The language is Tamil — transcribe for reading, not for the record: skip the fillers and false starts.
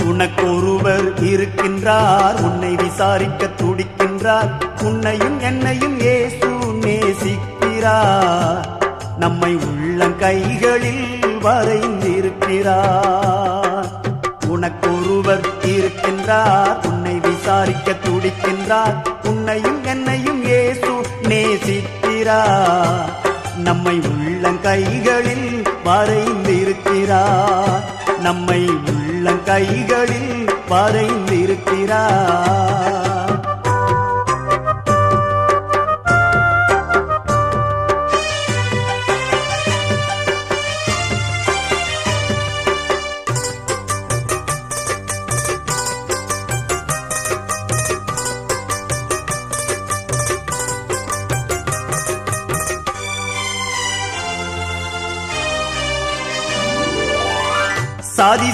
உனக்கொருவர் இருக்கின்றார், உன்னை விசாரிக்க துடிக்கின்றார். உன்னையும் என்னையும் இயேசு நேசிக்கிறார், நம்மை உள்ளங்கைகளில் வரைந்திருக்கிறார். உனக்கொருவர் இருக்கின்றார், உன்னை விசாரிக்க துடிக்கின்றார். உன்னையும் என்னையும் இயேசு நேசிக்கிறார், நம்மை உள்ளங்கைகளில் வரைந்திருக்கிறார். நம்மை உள்ளங்கைகளில் வரைந்திருக்கிறார். சாதி